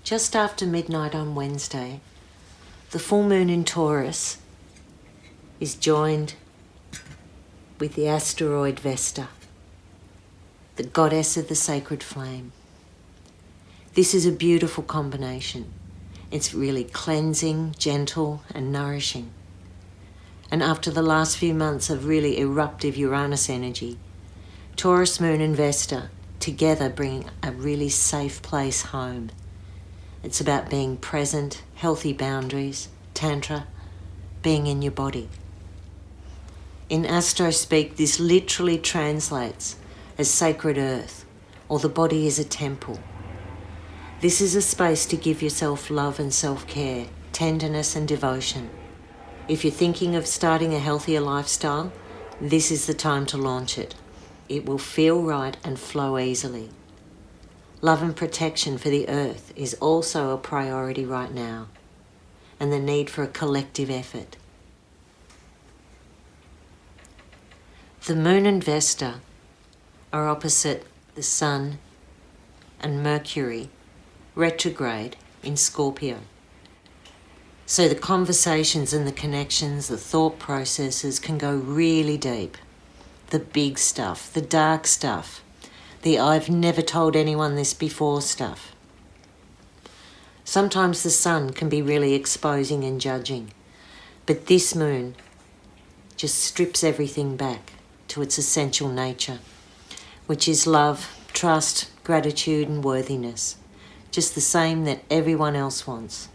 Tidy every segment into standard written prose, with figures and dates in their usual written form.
just after midnight on Wednesday, the full moon in Taurus is joined with the asteroid Vesta, the goddess of the sacred flame. This is a beautiful combination. It's really cleansing, gentle, and nourishing. And after the last few months of really eruptive Uranus energy, Taurus Moon and Vesta together bring a really safe place home. It's about being present, healthy boundaries, tantra, being in your body. In astro speak, this literally translates as sacred earth, or the body is a temple. This is a space to give yourself love and self-care, tenderness and devotion. If you're thinking of starting a healthier lifestyle, this is the time to launch it. It will feel right and flow easily. Love and protection for the earth is also a priority right now, and the need for a collective effort. The moon and Vesta are opposite the sun and Mercury retrograde in Scorpio. So the conversations and the connections, the thought processes can go really deep. The big stuff, the dark stuff, the I've never told anyone this before stuff. Sometimes the sun can be really exposing and judging, but this moon just strips everything back to its essential nature, which is love, trust, gratitude and worthiness, just the same that everyone else wants.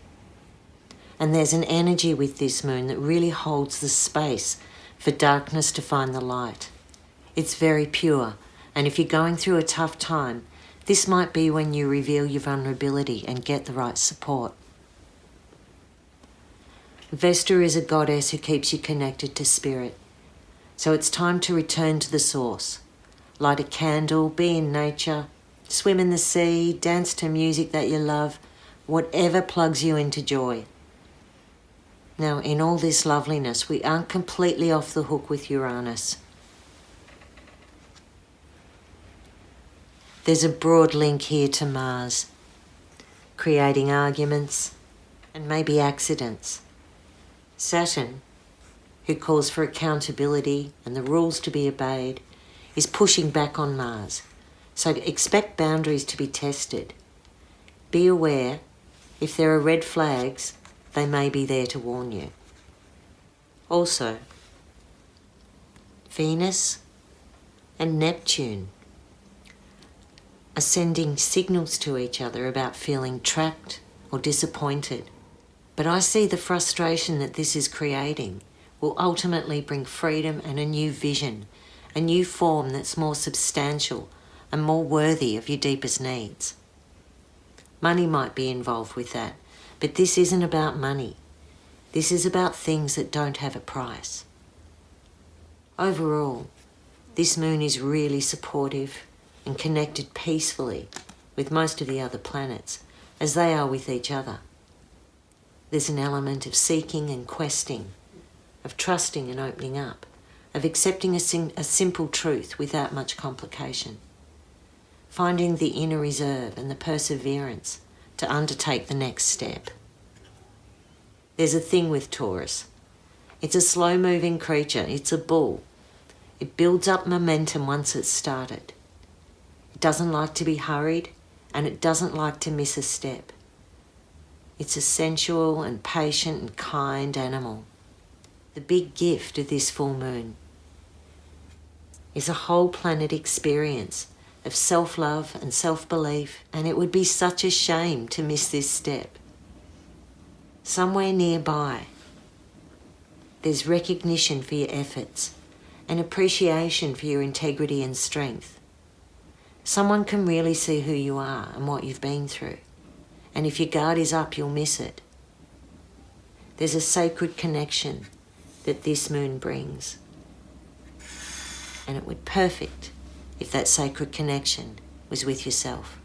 And there's an energy with this moon that really holds the space for darkness to find the light. It's very pure, and if you're going through a tough time, this might be when you reveal your vulnerability and get the right support. Vesta is a goddess who keeps you connected to spirit. So it's time to return to the source. Light a candle, be in nature, swim in the sea, dance to music that you love, whatever plugs you into joy. Now, in all this loveliness, we aren't completely off the hook with Uranus. There's a broad link here to Mars, creating arguments and maybe accidents. Saturn, who calls for accountability and the rules to be obeyed, is pushing back on Mars. So expect boundaries to be tested. Be aware, if there are red flags, they may be there to warn you. Also, Venus and Neptune are sending signals to each other about feeling trapped or disappointed. But I see the frustration that this is creating will ultimately bring freedom and a new vision, a new form that's more substantial and more worthy of your deepest needs. Money might be involved with that, but this isn't about money. This is about things that don't have a price. Overall, this moon is really supportive and connected peacefully with most of the other planets, as they are with each other. There's an element of seeking and questing, of trusting and opening up, of accepting a simple truth without much complication, finding the inner reserve and the perseverance to undertake the next step. There's a thing with Taurus. It's a slow-moving creature. It's a bull. It builds up momentum once it's started. It doesn't like to be hurried, and it doesn't like to miss a step. It's a sensual and patient and kind animal. The big gift of this full moon is a whole planet experience of self-love and self-belief, and it would be such a shame to miss this step. Somewhere nearby, there's recognition for your efforts and appreciation for your integrity and strength. Someone can really see who you are and what you've been through. And if your guard is up, you'll miss it. There's a sacred connection that this moon brings. And it would be perfect if that sacred connection was with yourself.